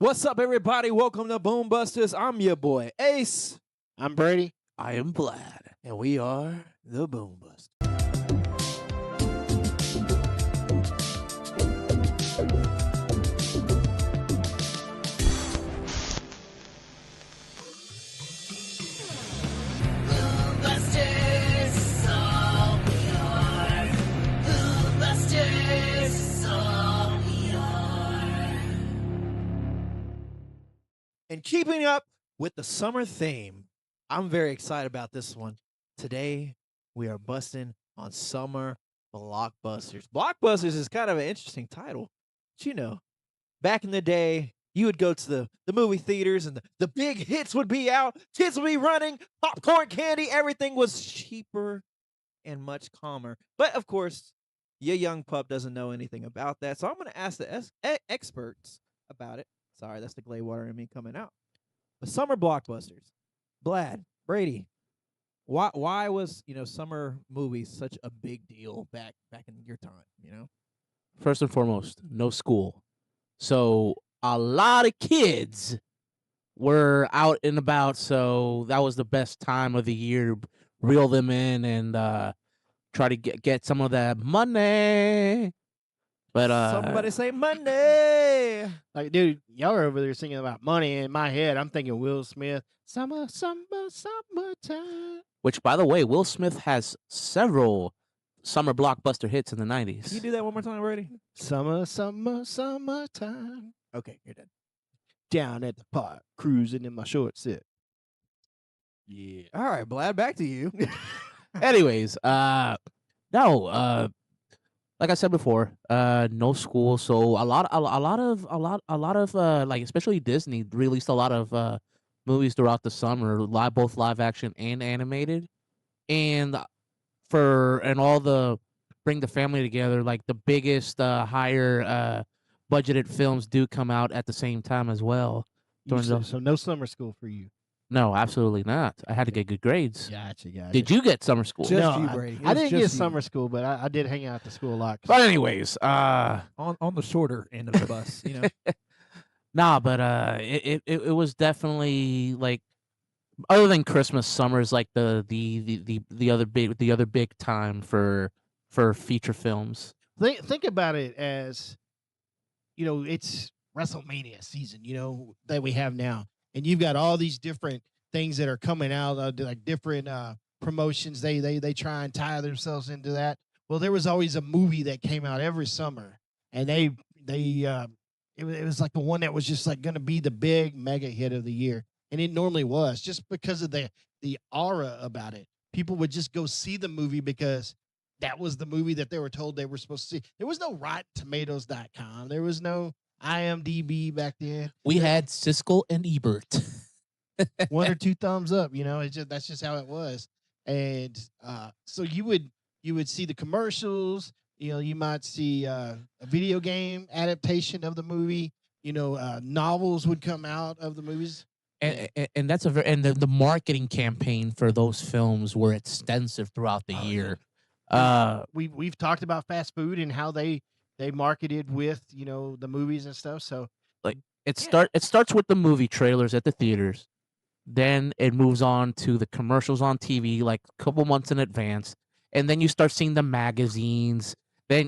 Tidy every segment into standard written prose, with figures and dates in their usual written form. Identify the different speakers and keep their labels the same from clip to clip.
Speaker 1: What's up, everybody? Welcome to Boombusters. I'm your boy Ace,
Speaker 2: I'm Brady.
Speaker 3: I am Vlad.
Speaker 1: and we are the Boombusters. And keeping up with the summer theme, I'm very excited about this one. Today, we are busting on Summer Blockbusters. Blockbusters is kind of an interesting title. But back in the day, you would go to the movie theaters and the big hits would be out, kids would be running, popcorn, candy, everything was cheaper and much calmer. But of course, your young pup doesn't know anything about that. So I'm going to ask the experts about it. Sorry, that's the gray water in me coming out. The summer blockbusters. Vlad, Brady, why was summer movies such a big deal back in your time?
Speaker 3: First and foremost, no school. So a lot of kids were out and about, so that was the best time of the year to reel them in and try to get some of that money. But
Speaker 1: Somebody say money.
Speaker 2: Like, dude, y'all are over there singing about money. In my head, I'm thinking Will Smith. Summer, summer, summertime.
Speaker 3: which, by the way, Will Smith has several summer blockbuster hits in the
Speaker 1: Can
Speaker 3: 90s.
Speaker 1: you do that one more time, Brady?
Speaker 2: Summer, summer, summertime.
Speaker 1: Okay, you're done.
Speaker 2: Down at the park, cruising in my short set.
Speaker 3: Yeah.
Speaker 1: All right, Vlad, back to you.
Speaker 3: Anyways, no, like I said before, no school, so a lot of like especially Disney released a lot of movies throughout the summer, both live action and animated, and all the bring the family together. Like the biggest higher budgeted films do come out at the same time as well.
Speaker 2: So no summer school for you.
Speaker 3: No, absolutely not. I had to get good grades.
Speaker 2: Gotcha.
Speaker 3: Did you get summer school?
Speaker 1: Just
Speaker 2: No,
Speaker 1: you, Brady. It
Speaker 2: I
Speaker 1: was
Speaker 2: didn't
Speaker 1: just
Speaker 2: get
Speaker 1: you.
Speaker 2: summer school, but I did hang out at the school a lot.
Speaker 3: But anyways,
Speaker 1: on the shorter end of the bus,
Speaker 3: nah, but it was definitely like, other than Christmas, summer is like the other big time for feature films.
Speaker 2: Think about it as, it's WrestleMania season, that we have now. And you've got all these different things that are coming out, like different promotions. They try and tie themselves into that. Well, there was always a movie that came out every summer, and it was like the one that was just like going to be the big mega hit of the year, and it normally was just because of the aura about it. People would just go see the movie because that was the movie that they were told they were supposed to see. There was no RottenTomatoes.com. There was no IMDb back then.
Speaker 3: We had Siskel and Ebert.
Speaker 2: One or two thumbs up, that's just how it was. And so you would see the commercials, you might see a video game adaptation of the movie, novels would come out of the movies.
Speaker 3: And that's the marketing campaign for those films were extensive throughout the year.
Speaker 2: We've talked about fast food and how they marketed with the movies and stuff. So
Speaker 3: like it starts with the movie trailers at the theaters, then it moves on to the commercials on TV like a couple months in advance, and then you start seeing the magazines,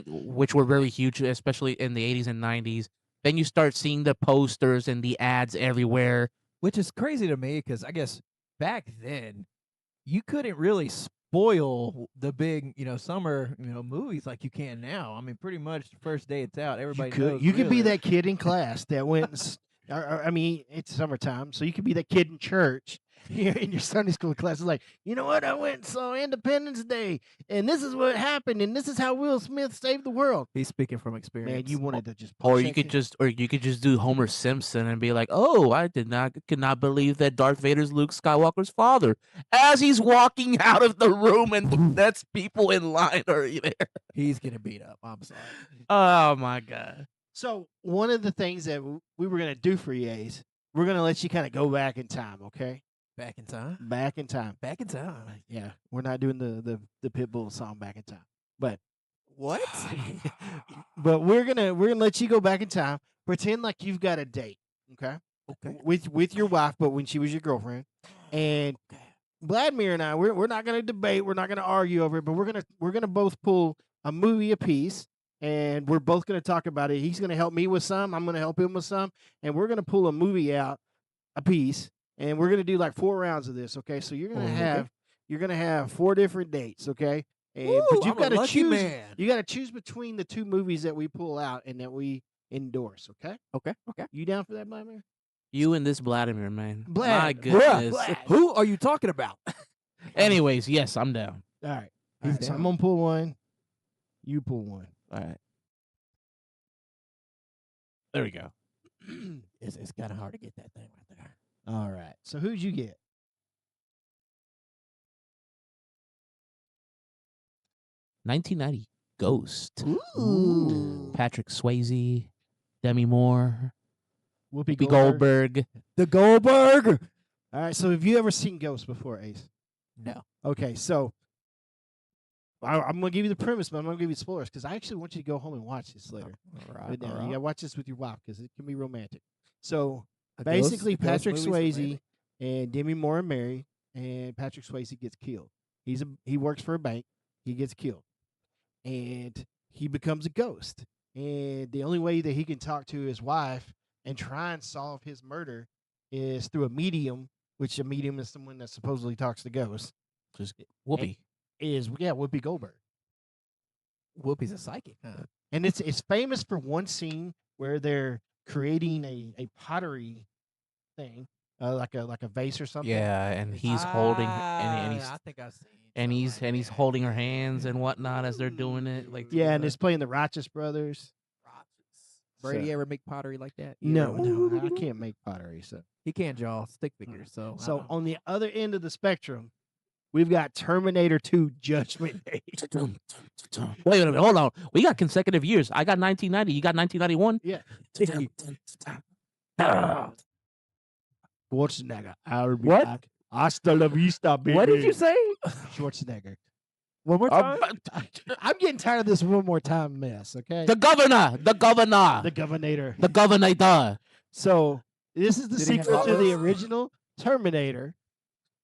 Speaker 3: which were very huge, especially in the 80s and 90s. Then you start seeing the posters and the ads everywhere,
Speaker 1: which is crazy to me because I guess back then you couldn't really spoil the big, summer, movies like you can now. I mean, pretty much the first day it's out, everybody knows.
Speaker 2: You could be that kid in class that went. I mean, it's summertime, so you could be that kid in church in your Sunday school class. It's like, you know what? I went and saw Independence Day, and this is what happened, and this is how Will Smith saved the world.
Speaker 1: He's speaking from experience.
Speaker 2: Man, you wanted to just.
Speaker 3: or you could just do Homer Simpson and be like, "Oh, I could not believe that Darth Vader's Luke Skywalker's father," as he's walking out of the room and that's people in line already there.
Speaker 1: He's getting beat up. I'm sorry.
Speaker 3: Oh my god.
Speaker 2: So one of the things that we were gonna do for you is we're gonna let you kind of go back in time, okay?
Speaker 1: Back in time.
Speaker 2: Back in time.
Speaker 1: Back in time.
Speaker 2: Yeah, we're not doing the Pitbull song "Back in Time," but
Speaker 1: What?
Speaker 2: but we're gonna let you go back in time. Pretend like you've got a date, Okay.
Speaker 1: Okay.
Speaker 2: With your wife, but when she was your girlfriend. And
Speaker 1: Okay.
Speaker 2: Vladimir and I, we're not going to debate. We're not going to argue over it, but we're gonna both pull a movie apiece, and we're both going to talk about it. He's going to help me with some. I'm going to help him with some, and we're going to pull a movie out apiece, and we're going to do like 4 rounds of this. Okay, so you're going to
Speaker 1: Okay.
Speaker 2: have 4 different dates. Okay, and
Speaker 1: Woo,
Speaker 2: but you've
Speaker 1: I'm a
Speaker 2: got to
Speaker 1: lucky
Speaker 2: choose.
Speaker 1: man.
Speaker 2: You got to choose between the 2 movies that we pull out and that we endorse. Okay,
Speaker 1: Okay.
Speaker 2: you down for that, Vladimir?
Speaker 3: You and this Vladimir, man. My
Speaker 2: Vlad.
Speaker 3: goodness.
Speaker 2: Vlad.
Speaker 1: Who are you talking about?
Speaker 3: Anyways, yes, I'm down.
Speaker 2: All right.
Speaker 1: He's
Speaker 2: So I'm
Speaker 1: down.
Speaker 2: gonna pull one. You pull one.
Speaker 3: All right. There we go.
Speaker 1: It's kind of hard to get that thing right there.
Speaker 2: All right. So who'd you get?
Speaker 3: 1990 Ghost.
Speaker 1: Ooh.
Speaker 3: Patrick Swayze, Demi Moore,
Speaker 2: Whoopi
Speaker 3: Whoopi
Speaker 2: Goldberg.
Speaker 3: Goldberg.
Speaker 1: The Goldberg.
Speaker 2: All right. So have you ever seen Ghost before, Ace?
Speaker 1: No.
Speaker 2: Okay. So I'm gonna give you the premise, but I'm gonna give you spoilers because I actually want you to go home and watch this later.
Speaker 1: All right.
Speaker 2: But now
Speaker 1: all
Speaker 2: you
Speaker 1: right.
Speaker 2: gotta watch this with your wife because it can be romantic. So
Speaker 1: A
Speaker 2: basically,
Speaker 1: ghost
Speaker 2: Patrick
Speaker 1: movie's
Speaker 2: Swayze
Speaker 1: romantic.
Speaker 2: and Demi Moore are married, and Patrick Swayze gets killed. He works for a bank. He gets killed, and he becomes a ghost. And the only way that he can talk to his wife and try and solve his murder is through a medium, which a medium is someone that supposedly talks to ghosts.
Speaker 3: Just Whoopi.
Speaker 2: Is Whoopi Goldberg,
Speaker 1: Whoopi's a psychic. Huh?
Speaker 2: and it's famous for one scene where they're creating a pottery thing, like a vase or something.
Speaker 3: Yeah, and he's holding and he's
Speaker 1: I think I've seen.
Speaker 3: and
Speaker 1: something
Speaker 3: he's
Speaker 1: like
Speaker 3: and he's
Speaker 1: that.
Speaker 3: holding her hands and whatnot as they're doing it. Like
Speaker 2: Yeah, and it's playing the Righteous Brothers.
Speaker 1: Brady
Speaker 2: So-
Speaker 1: ever make pottery like that? You
Speaker 2: No,
Speaker 1: ever-
Speaker 2: no, I can't make pottery. So
Speaker 1: He can't draw stick figures. So
Speaker 2: so on the other end of the spectrum, we've got Terminator 2 Judgment Day.
Speaker 3: Wait a minute, hold on. We got consecutive years. I got 1990. You got 1991.
Speaker 2: Yeah.
Speaker 3: Ah.
Speaker 2: Schwarzenegger. I'll be
Speaker 3: What?
Speaker 2: back. Hasta la vista, baby.
Speaker 1: what did you say?
Speaker 2: Schwarzenegger.
Speaker 1: One more time.
Speaker 2: I'm getting tired of this one more time mess, okay?
Speaker 3: The governor.
Speaker 2: The Governator.
Speaker 3: The governor.
Speaker 2: So this is the
Speaker 1: Did he have
Speaker 2: sequel to the
Speaker 1: all those?
Speaker 2: original Terminator,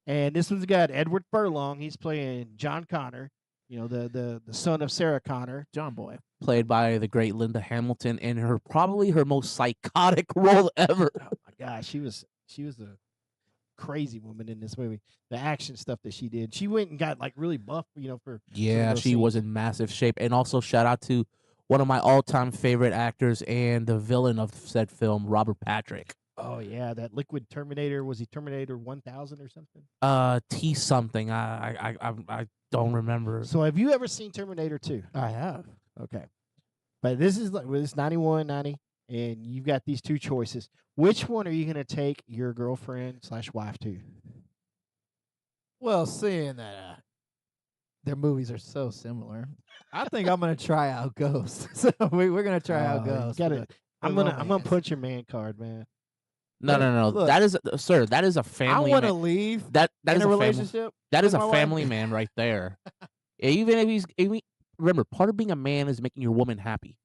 Speaker 2: and this one's got Edward Furlong. He's playing John Connor, the son of Sarah Connor.
Speaker 1: John Boy.
Speaker 3: Played by the great Linda Hamilton in probably her most psychotic role ever.
Speaker 2: Oh my gosh, she was a crazy woman in this movie. The action stuff that she did, she went and got like really buff, for
Speaker 3: Yeah,
Speaker 2: those
Speaker 3: she was
Speaker 2: scenes.
Speaker 3: in massive shape. And also shout out to one of my all-time favorite actors and the villain of said film, Robert Patrick.
Speaker 2: Oh yeah, that liquid Terminator. Was he Terminator 1000 or something?
Speaker 3: T something. I don't remember.
Speaker 2: So have you ever seen Terminator 2?
Speaker 1: I have.
Speaker 2: Okay. But this is 91, 90, and you've got these 2 choices. Which one are you going to take your girlfriend/wife to?
Speaker 1: Well, seeing that their movies are so similar, I think I'm gonna try out Ghost. So we're gonna try out
Speaker 2: You
Speaker 1: Ghost.
Speaker 2: gotta-
Speaker 1: with the
Speaker 2: I'm gonna
Speaker 1: romance.
Speaker 2: punch your man card, man.
Speaker 3: No.
Speaker 1: Look,
Speaker 3: that is sir. That is a
Speaker 1: I
Speaker 3: family.
Speaker 1: want to
Speaker 3: man.
Speaker 1: leave
Speaker 3: That
Speaker 1: in
Speaker 3: is
Speaker 1: a
Speaker 3: a family.
Speaker 1: relationship.
Speaker 3: That is
Speaker 1: with
Speaker 3: a
Speaker 1: my wife.
Speaker 3: family man right there. Even if remember, part of being a man is making your woman happy.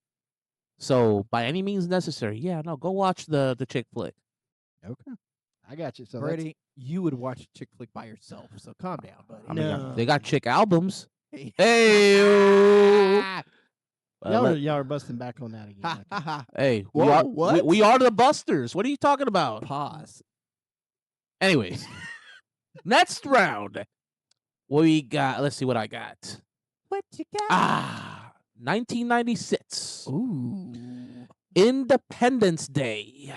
Speaker 3: So by any means necessary, go watch the chick flick.
Speaker 2: Okay. I got you. So
Speaker 1: Brady, you would watch a chick flick by yourself. So calm down, buddy.
Speaker 3: I mean,
Speaker 2: No.
Speaker 3: they got chick albums.
Speaker 1: Hey.
Speaker 3: Hey,
Speaker 2: y'all are busting back on that again. Okay.
Speaker 3: hey,
Speaker 1: Whoa,
Speaker 3: we
Speaker 1: what?
Speaker 3: are the Busters. What are you talking about?
Speaker 1: Pause.
Speaker 3: Anyways, next round, we got. Let's see what I got.
Speaker 1: What you got?
Speaker 3: 1996,
Speaker 1: Ooh.
Speaker 3: Independence Day.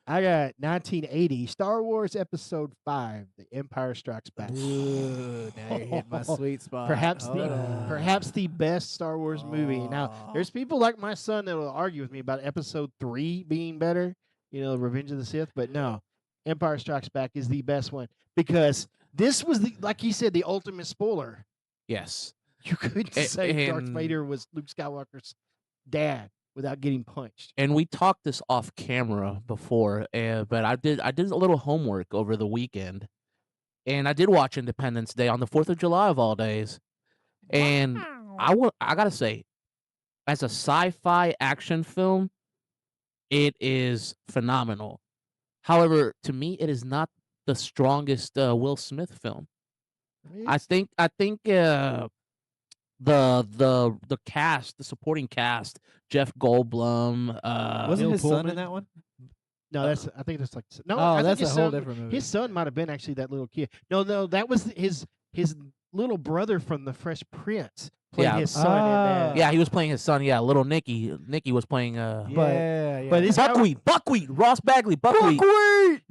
Speaker 2: I got 1980 Star Wars Episode 5, The Empire Strikes Back.
Speaker 1: Ooh, now you're hitting my sweet spot.
Speaker 2: Perhaps
Speaker 1: Hold on.
Speaker 2: perhaps the best Star Wars movie. Now, there's people like my son that will argue with me about Episode 3 being better, Revenge of the Sith, but no, Empire Strikes Back is the best one because this was like he said, the ultimate spoiler.
Speaker 3: Yes.
Speaker 2: You couldn't say Darth
Speaker 3: and-
Speaker 2: Vader was Luke Skywalker's dad without getting punched.
Speaker 3: And we talked this off camera before, but I did a little homework over the weekend, and I did watch Independence Day on the 4th of July of all days. And I gotta say, as a sci-fi action film, it is phenomenal. However, to me, it is not the strongest Will Smith film. I think the cast, the supporting cast, Jeff Goldblum,
Speaker 1: Wasn't
Speaker 2: Bill
Speaker 1: his son
Speaker 2: Pullman?
Speaker 1: in that one?
Speaker 2: No, that's I think that's like no.
Speaker 1: Oh,
Speaker 2: I think
Speaker 1: that's
Speaker 2: his
Speaker 1: a whole
Speaker 2: son,
Speaker 1: different movie.
Speaker 2: His son might have been actually that little kid. No, that was his little brother from the Fresh Prince played
Speaker 3: Yeah.
Speaker 2: his son in that.
Speaker 3: yeah, he was playing his son. Yeah, little Nicky. Nicky was playing
Speaker 1: Yeah,
Speaker 2: but it's
Speaker 3: Buckwheat, Ross Bagley, Buckwheat.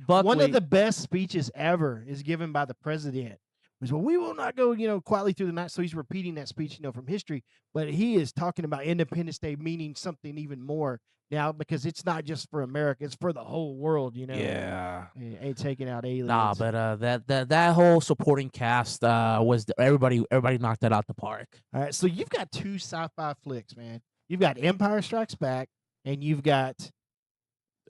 Speaker 2: one of the best speeches ever is given by the president. Was, well, we will not go, quietly through the night. So he's repeating that speech, from history, but he is talking about Independence Day meaning something even more now because it's not just for America; it's for the whole world.
Speaker 3: Yeah.
Speaker 2: Ain't taking out aliens.
Speaker 3: Nah, but that whole supporting cast was everybody knocked that out the park.
Speaker 2: All right, so you've got two sci-fi flicks, man. You've got Empire Strikes Back, and you've got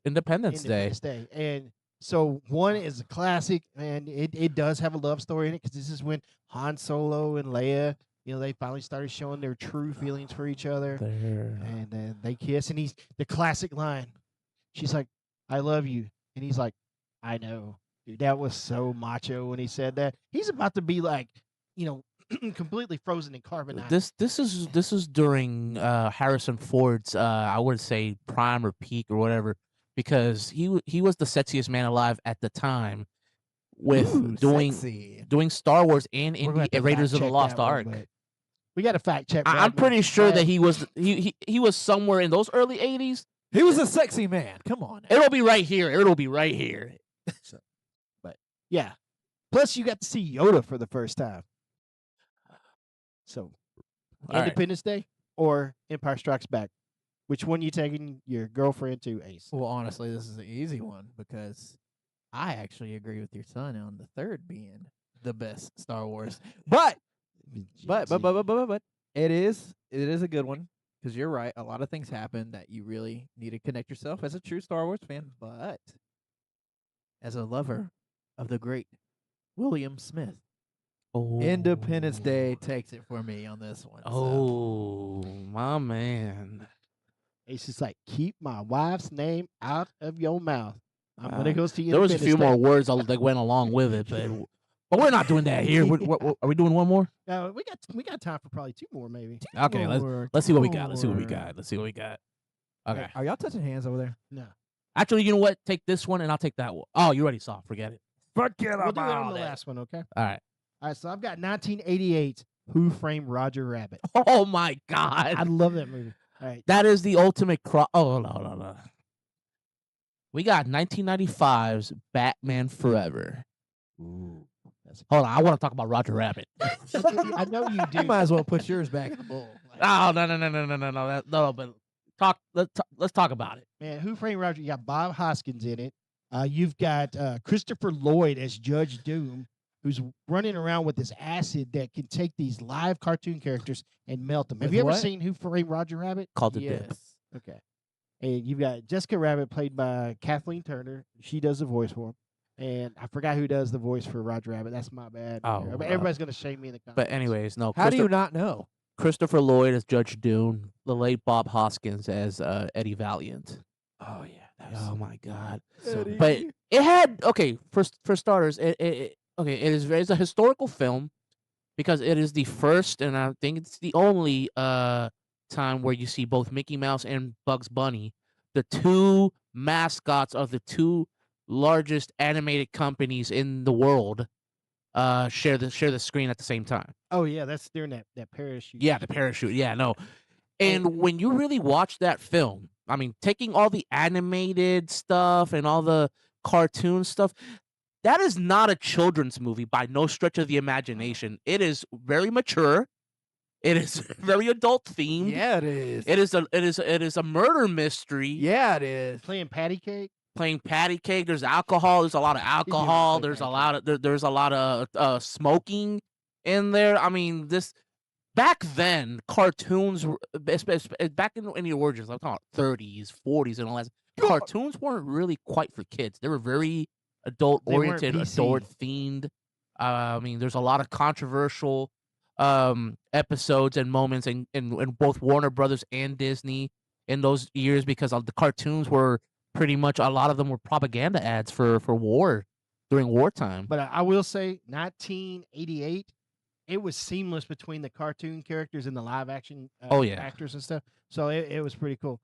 Speaker 3: Independence Day.
Speaker 2: And so one is a classic, and it does have a love story in it because this is when Han Solo and Leia, they finally started showing their true feelings for each other, and then they kiss, and he's the classic line. She's like, "I love you," and he's like, "I know." Dude, that was so macho when he said that. He's about to be like, completely frozen in carbonite.
Speaker 3: This is during Harrison Ford's I would say prime or peak or whatever, because he was the sexiest man alive at the time with doing Star Wars and
Speaker 2: We're gonna have to
Speaker 3: Raiders of the
Speaker 2: fact-check
Speaker 3: Lost
Speaker 2: that one,
Speaker 3: Ark.
Speaker 2: but we got to fact check.
Speaker 3: I'm pretty sure that he was somewhere in those early 80s.
Speaker 1: He was a sexy man. Come on. Now.
Speaker 3: It'll be right here. It'll be right here.
Speaker 2: Yeah. Plus, you got to see Yoda for the first time. So,
Speaker 3: All right.
Speaker 2: Independence Day or Empire Strikes Back? Which one you taking your girlfriend to, Ace?
Speaker 1: Well, honestly, this is an easy one because I actually agree with your son on the third being the best Star Wars. But it is a good one because you're right. A lot of things happen that you really need to connect yourself as a true Star Wars fan. But as a lover of the great William Smith, Independence Day takes it for me on this one.
Speaker 3: Oh, my man.
Speaker 2: Ace is like, keep my wife's name out of your mouth. I'm going to go see
Speaker 3: There was a
Speaker 2: Independence
Speaker 3: few more
Speaker 2: Day.
Speaker 3: words that went along with it, but we're not doing that here. Are we doing one more?
Speaker 2: We got time for probably two more, maybe.
Speaker 3: Okay, let's see what we got. Let's see what we got. Okay.
Speaker 1: Are y'all touching hands over there?
Speaker 2: No.
Speaker 3: Actually, you know what? Take this one and I'll take that one. Oh, you already saw. Forget it.
Speaker 1: Forget
Speaker 2: We'll do it on the last one, okay?
Speaker 3: All right.
Speaker 2: All right, so I've got 1988's Who Framed Roger Rabbit.
Speaker 3: Oh my God.
Speaker 2: I love that movie. All right.
Speaker 3: That is the ultimate Oh, no. We got 1995's Batman Forever.
Speaker 2: Ooh.
Speaker 3: Hold on, I want to talk about Roger Rabbit.
Speaker 2: I know you do.
Speaker 1: You might as well put yours back in the bowl.
Speaker 3: Oh, no. But let's talk about it.
Speaker 2: Man, Who Framed Roger? You got Bob Hoskins in it. You've got Christopher Lloyd as Judge Doom, who's running around with this acid that can take these live cartoon characters and melt them. Have
Speaker 1: With
Speaker 2: you ever
Speaker 1: what?
Speaker 2: seen Who Framed Roger Rabbit?
Speaker 3: Called it
Speaker 1: Yes.
Speaker 2: Okay. And you've got Jessica Rabbit, played by Kathleen Turner. She does the voice for him. And I forgot who does the voice for Roger Rabbit. That's my bad.
Speaker 3: Oh,
Speaker 2: but everybody's going to shame me in the comments.
Speaker 3: But anyways, no.
Speaker 1: How do you not know?
Speaker 3: Christopher Lloyd as Judge Doom, the late Bob Hoskins as Eddie Valiant.
Speaker 1: Oh yeah.
Speaker 3: Oh my God!
Speaker 1: Eddie.
Speaker 3: But it had for starters, it's a historical film because it is the first and I think it's the only time where you see both Mickey Mouse and Bugs Bunny, the two mascots of the two largest animated companies in the world, share the screen at the same time.
Speaker 2: Oh, yeah, that's during that parachute.
Speaker 3: Yeah, the parachute. Yeah, no. And when you really watch that film, I mean, taking all the animated stuff and all the cartoon stuff, that is not a children's movie by no stretch of the imagination. It is very mature. It is very adult themed.
Speaker 1: Yeah, it is.
Speaker 3: It is a murder mystery.
Speaker 1: Yeah, it is.
Speaker 2: Playing patty cake.
Speaker 3: Playing patty cake. There's alcohol. There's a lot of alcohol.
Speaker 2: play
Speaker 3: There's a
Speaker 2: patty
Speaker 3: lot of smoking in there. I mean, back then, cartoons were back in the origins. I'm talking 30s, 40s, and all that. Cartoons weren't really quite for kids. They were very adult oriented,
Speaker 2: PC.
Speaker 3: adult themed. I mean, there's a lot of controversial episodes and moments in both Warner Brothers and Disney. in those years because the cartoons were pretty much a lot of them were propaganda ads for war during wartime.
Speaker 2: But I will say, 1988, it was seamless between the cartoon characters and the live action actors and stuff. So it was pretty cool.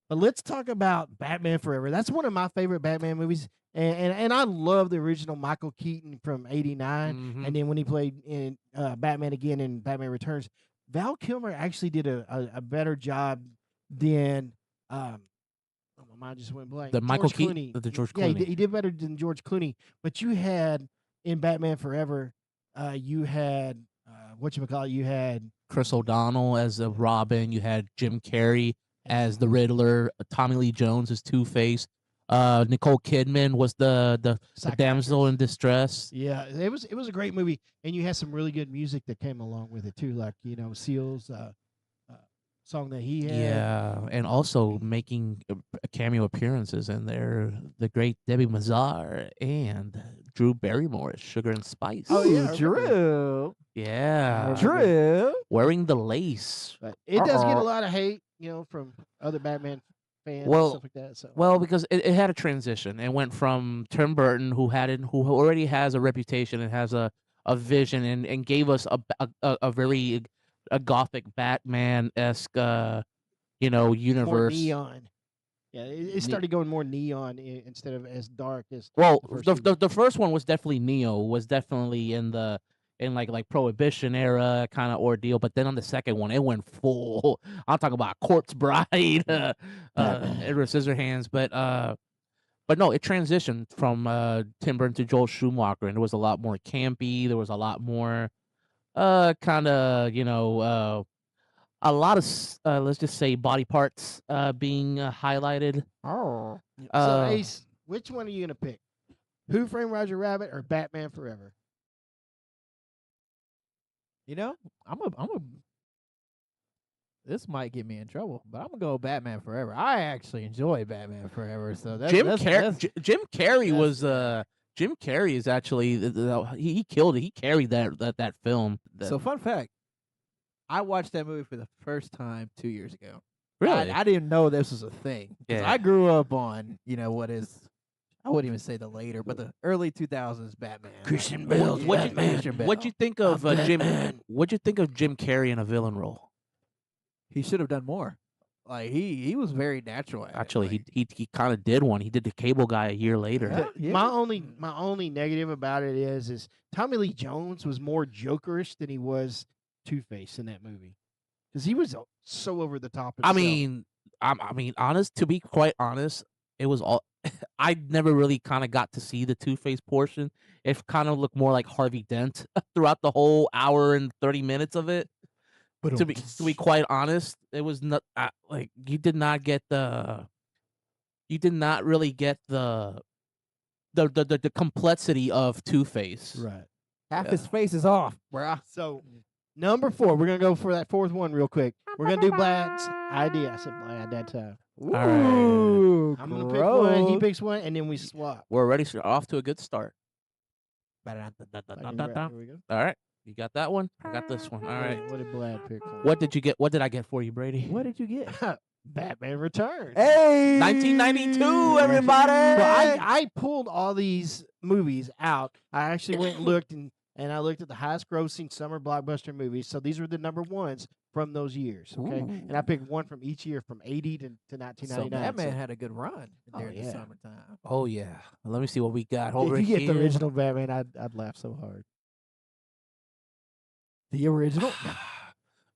Speaker 2: But let's talk about Batman Forever. That's one of my favorite Batman movies. And I love the original Michael Keaton from '89.
Speaker 3: Mhm.
Speaker 2: And then when he played in Batman again in Batman Returns, Val Kilmer actually did a better job than my mind just went blank.
Speaker 3: The Michael
Speaker 2: George
Speaker 3: Keaton,
Speaker 2: Clooney.
Speaker 3: the George
Speaker 2: Yeah,
Speaker 3: Clooney.
Speaker 2: he did better than George Clooney. But you had in Batman Forever, you had whatchamacallit, you had
Speaker 3: Chris O'Donnell as a Robin. You had Jim Carrey as the Riddler. Tommy Lee Jones as Two-Face. Nicole Kidman was the damsel in distress.
Speaker 2: Yeah, it was a great movie, and you had some really good music that came along with it too, like Seal's song that he had.
Speaker 3: Yeah, and also making cameo appearances in there, the great Debbie Mazar and Drew Barrymore as Sugar and Spice.
Speaker 2: Oh, yeah, I
Speaker 1: Drew.
Speaker 3: Yeah,
Speaker 1: Drew.
Speaker 3: wearing the lace.
Speaker 2: But it does get a lot of hate, from other Batman fans and stuff like that. So
Speaker 3: Well, because it had a transition. It went from Tim Burton, who already has a reputation and has a vision, and gave us a very gothic Batman-esque
Speaker 2: more
Speaker 3: universe.
Speaker 2: neon. Yeah, it started going more neon instead of as dark as.
Speaker 3: Well,
Speaker 2: the first
Speaker 3: the first one was definitely Neo, was definitely in like Prohibition era kind of ordeal, but then on the second one it went full. I'm talking about Corpse Bride, Edward Scissorhands, but no, it transitioned from Tim Burton to Joel Schumacher, and it was a lot more campy. There was a lot more kind of a lot of let's just say body parts being highlighted.
Speaker 1: Oh.
Speaker 2: So Ace, which one are you gonna pick? Who Framed Roger Rabbit or Batman Forever?
Speaker 1: This might get me in trouble, but I'm gonna go Batman Forever. I actually enjoy Batman Forever, so that's
Speaker 3: Jim Carrey
Speaker 1: that's-
Speaker 3: was Jim Carrey is actually he killed it. He carried that film.
Speaker 1: So fun fact, I watched that movie for the first time 2 years ago.
Speaker 3: Really?
Speaker 1: I didn't know this was a thing. 'Cause
Speaker 3: Yeah.
Speaker 1: I grew up on what is, I wouldn't even say the later, but the early 2000s Batman.
Speaker 2: Christian
Speaker 1: Like,
Speaker 2: Bale's
Speaker 1: yeah,
Speaker 2: Batman.
Speaker 1: Christian Bale.
Speaker 3: What'd you think of
Speaker 2: I'm
Speaker 3: Jim?
Speaker 2: Batman.
Speaker 3: What'd you think of Jim Carrey in a villain role?
Speaker 1: He should have done more. Like he was very natural at it.
Speaker 3: Actually,
Speaker 1: Like,
Speaker 3: he kind of did one. He did the Cable Guy a year later.
Speaker 1: Yeah.
Speaker 2: The- My only negative about it is Tommy Lee Jones was more Jokerish than he was Two-Face in that movie, because he was so over the top.
Speaker 3: I
Speaker 2: himself.
Speaker 3: mean, to be quite honest, it was all. I never really kind of got to see the Two-Face portion. It kind of looked more like Harvey Dent throughout the whole hour and 30 minutes of it. To be quite honest, it was not like you did not really get the complexity of Two-Face.
Speaker 2: right.
Speaker 1: half his face is off, bruh.
Speaker 2: So number 4, we're gonna go for that fourth one real quick. We're gonna do Blad's idea. I said Blad that time.
Speaker 3: right.
Speaker 1: Ooh,
Speaker 2: I'm gonna pick one. He
Speaker 1: gross.
Speaker 2: picks one, and then we swap.
Speaker 3: We're already off to a good start.
Speaker 2: Here
Speaker 3: All
Speaker 2: we go.
Speaker 3: right, you got that one. I got this one. All right.
Speaker 2: What did Blad pick for?
Speaker 3: What did you get? What did I get for you, Brady?
Speaker 1: What did you get?
Speaker 2: Batman Returns.
Speaker 1: Hey,
Speaker 3: 1992, everybody.
Speaker 2: So I pulled all these movies out. I actually went and looked, and I looked at the highest grossing summer blockbuster movies. So these were the number ones from those years. Okay, and I picked one from each year from 80 to
Speaker 1: So
Speaker 2: 1999.
Speaker 1: Batman had a good run
Speaker 2: Oh,
Speaker 1: during the
Speaker 2: yeah.
Speaker 1: summertime.
Speaker 3: Oh yeah. Let me see what we got
Speaker 2: So
Speaker 3: over
Speaker 2: if you get
Speaker 3: here.
Speaker 2: the original Batman, I'd laugh so hard.
Speaker 1: The original.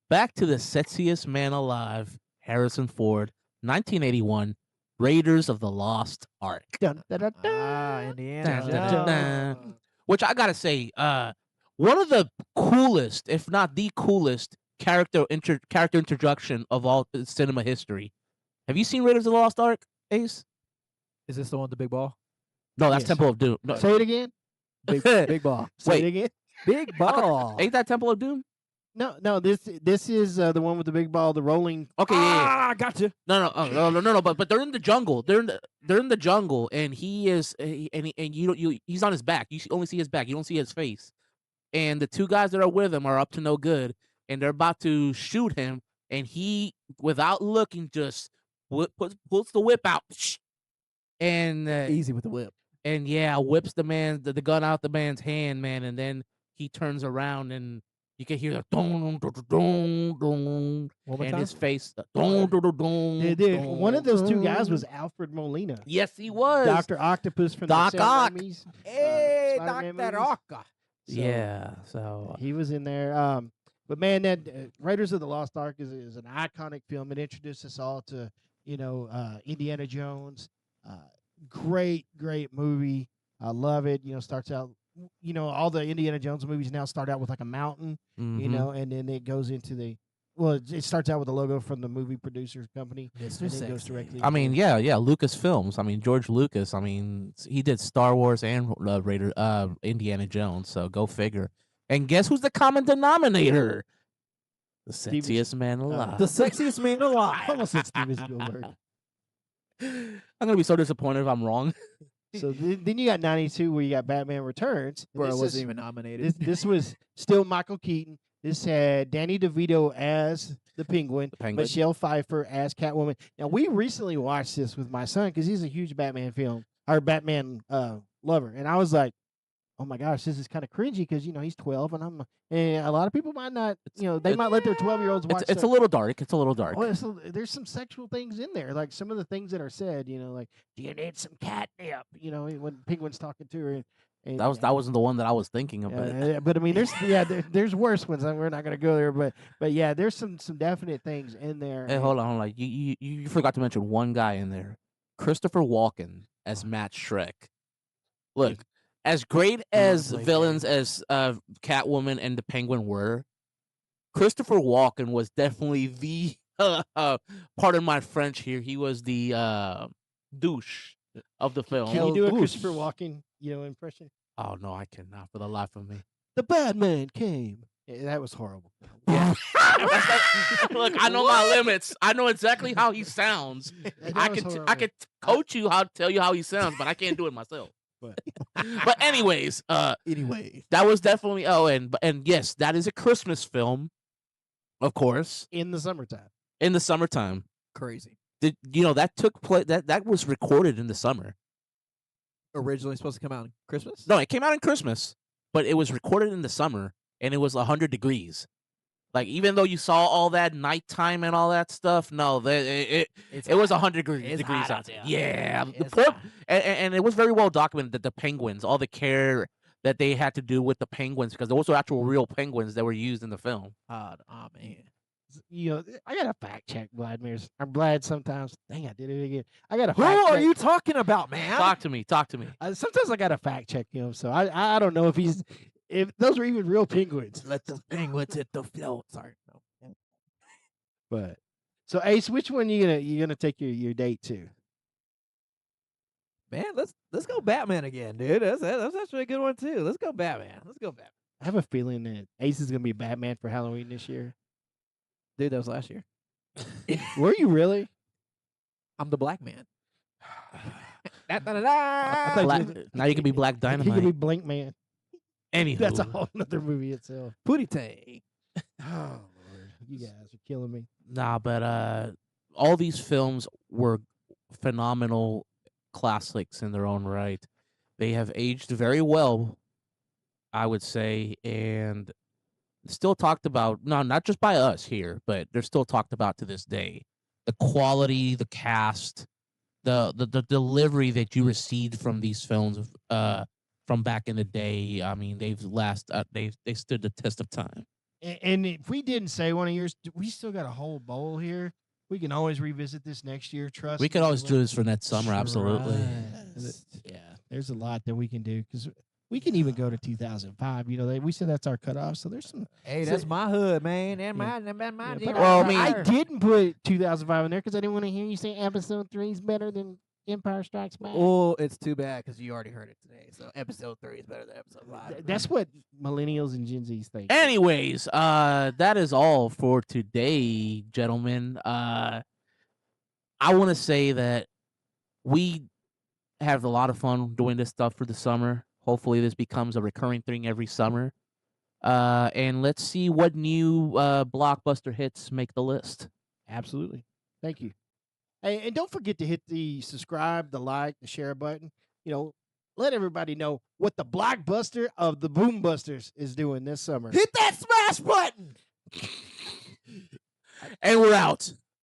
Speaker 3: Back to the sexiest man alive, Harrison Ford, 1981, Raiders of the Lost Ark.
Speaker 2: Dun, dun, dun, dun.
Speaker 1: Indiana
Speaker 3: Dun, dun, dun,
Speaker 1: Jones.
Speaker 3: dun. Which I gotta say, one of the coolest, if not the coolest, character introduction of all cinema history. Have you seen Raiders of the Lost Ark, Ace?
Speaker 1: Is this the one with the big ball?
Speaker 3: No, that's
Speaker 2: Yes.
Speaker 3: Temple of Doom. No,
Speaker 2: Say it again.
Speaker 1: Big ball.
Speaker 2: Say
Speaker 3: Wait.
Speaker 2: it again.
Speaker 1: Big ball.
Speaker 3: ain't that Temple of Doom?
Speaker 2: No. This is the one with the big ball, the rolling.
Speaker 3: Okay, yeah.
Speaker 1: Gotcha.
Speaker 3: No. But they're in the jungle. They're in the jungle, and he is, and he's on his back. You only see his back. You don't see his face. And the two guys that are with him are up to no good, and they're about to shoot him. And he, without looking, just pulls the whip out, and
Speaker 1: Easy with the whip.
Speaker 3: and yeah, whips the gun out the man's hand, man, and then he turns around and you can hear the dong dong dong dong,
Speaker 1: One more
Speaker 3: and
Speaker 1: time.
Speaker 3: his face dong dong dong.
Speaker 2: Dude, one of those two guys
Speaker 3: dong.
Speaker 2: was Alfred Molina,
Speaker 3: Yes, he was.
Speaker 2: Dr. Octopus from
Speaker 3: Doc
Speaker 2: the Sam
Speaker 3: Ock.
Speaker 2: Raimi's,
Speaker 1: Hey,
Speaker 2: Spider-Man
Speaker 1: Dr.
Speaker 2: movies.
Speaker 1: Rocka.
Speaker 2: So,
Speaker 3: Yeah, so
Speaker 2: he was in there. But man, that Raiders of the Lost Ark is an iconic film. It introduced us all to Indiana Jones. Great movie. I love it. Starts out. All the Indiana Jones movies now start out with like a mountain.
Speaker 3: mhm.
Speaker 2: And then it goes into it starts out with the logo from the movie producer company,
Speaker 1: Mr.
Speaker 2: and then it goes
Speaker 1: Sexy.
Speaker 2: directly.
Speaker 3: I mean,
Speaker 2: into-
Speaker 3: yeah, Lucasfilms. I mean, George Lucas. I mean, he did Star Wars and Indiana Jones. So go figure. And guess who's the common denominator? The
Speaker 2: Steven
Speaker 3: sexiest man alive.
Speaker 1: The sexiest man
Speaker 2: I
Speaker 1: alive.
Speaker 2: almost said Steven Spielberg.
Speaker 3: I'm gonna be so disappointed if I'm wrong.
Speaker 2: So then you got 92 where you got Batman Returns. and
Speaker 1: Bro, I
Speaker 2: this
Speaker 1: wasn't
Speaker 2: is-
Speaker 1: even nominated.
Speaker 2: This was still Michael Keaton. This had Danny DeVito as the Penguin,
Speaker 3: Penguin.
Speaker 2: Michelle Pfeiffer as Catwoman. Now we recently watched this with my son because he's a huge Batman Batman lover, and I was like, "Oh my gosh, this is kind of cringy because he's 12, and a lot of people might not, they might let their 12-year-olds watch.
Speaker 3: It's a little dark. It's a little dark.
Speaker 2: Well, there's some sexual things in there, like some of the things that are said. Like, do you need some catnip? When Penguin's talking to her. And,
Speaker 3: That wasn't the one that I was thinking of.
Speaker 2: but I mean, there's worse ones. And we're not gonna go there, but yeah, there's some definite things in there.
Speaker 3: Hey, hold on. You forgot to mention one guy in there, Christopher Walken as Matt Shrek. Look, as great as
Speaker 1: like
Speaker 3: villains as Catwoman and the Penguin were, Christopher Walken was definitely the pardon my French here. He was the douche of the film.
Speaker 2: Can you do a
Speaker 1: Oof.
Speaker 2: Christopher Walken, impression?
Speaker 3: Oh no, I cannot for the life of me.
Speaker 2: The Batman came. Yeah, that was horrible.
Speaker 3: Yeah. Look, I know my limits. I know exactly how he sounds. I can coach you how to tell you how he sounds, but I can't do it myself. But anyways,
Speaker 1: Anyway,
Speaker 3: that was definitely and yes, that is a Christmas film, of course,
Speaker 2: in the summertime.
Speaker 3: in the summertime.
Speaker 1: crazy.
Speaker 3: That took place that was recorded in the summer.
Speaker 1: Originally supposed to come out in Christmas?
Speaker 3: No, it came out in Christmas, but it was recorded in the summer and it was 100 degrees. Like even though you saw all that nighttime and all that stuff, no, it was 100 degrees
Speaker 1: hot
Speaker 3: out
Speaker 1: out
Speaker 3: there.
Speaker 1: there.
Speaker 3: Yeah, the
Speaker 1: It's
Speaker 3: poor,
Speaker 1: hot.
Speaker 3: and it was very well documented that the penguins, all the care that they had to do with the penguins, because those were actual real penguins that were used in the film.
Speaker 1: Oh man.
Speaker 2: I got to fact check Vladimir's. I'm glad sometimes. Dang, I did it again. I got to
Speaker 1: Who
Speaker 2: fact
Speaker 1: are
Speaker 2: check.
Speaker 1: you talking about, man?
Speaker 3: Talk to me.
Speaker 2: Sometimes I got to fact check him. So I don't know if those are even real penguins.
Speaker 1: Let the penguins hit the floor. Sorry. No.
Speaker 2: But so Ace, which one you gonna take your date to?
Speaker 1: Man, let's go Batman again, dude. That's actually a good one too. Let's go Batman. Let's go Batman.
Speaker 2: I have a feeling that Ace is gonna be Batman for Halloween this year.
Speaker 1: Dude, that was last year.
Speaker 2: Were you really?
Speaker 1: I'm the black man.
Speaker 2: I thought
Speaker 3: Black, now you can be Black
Speaker 2: He could be
Speaker 3: Dynamite.
Speaker 2: Blink Man.
Speaker 3: Anywho,
Speaker 2: That's a whole nother movie itself.
Speaker 1: Pootie Tang.
Speaker 2: Oh Lord, you guys are killing me.
Speaker 3: nah, but all these films were phenomenal classics in their own right. They have aged very well, I would say, and still talked about. No, not just by us here, but they're still talked about to this day. The quality, the cast, the delivery that you received from these films from back in the day. I mean, they stood the test of time.
Speaker 2: And if we didn't say one of yours, we still got a whole bowl here. We can always revisit this next year. Trust
Speaker 3: We
Speaker 2: me,
Speaker 3: could always
Speaker 2: we'll-
Speaker 3: do this for next summer, absolutely.
Speaker 2: Trust. Yeah, there's a lot that we can do because we can even go to 2005. We said that's our cutoff, so there's some.
Speaker 1: Hey,
Speaker 2: So-
Speaker 1: that's my hood, man. And
Speaker 2: Yeah.
Speaker 1: my
Speaker 2: Yeah,
Speaker 1: dude,
Speaker 2: but
Speaker 3: Well, I
Speaker 2: I,
Speaker 3: mean-
Speaker 2: I didn't put 2005 in there because I didn't want to hear you say Episode 3 is better than Empire Strikes Back.
Speaker 1: Oh, it's too bad because you already heard it today. So episode 3 is better than episode 5.
Speaker 2: That's what millennials and Gen Zs think.
Speaker 3: Anyways, that is all for today, gentlemen. I want to say that we have a lot of fun doing this stuff for the summer. Hopefully, this becomes a recurring thing every summer. And let's see what new blockbuster hits make the list.
Speaker 2: Absolutely. Thank you. Hey, and don't forget to hit the subscribe, the like, the share button. Let everybody know what the blockbuster of the Boombusters is doing this summer.
Speaker 1: Hit that smash button.
Speaker 3: And we're out.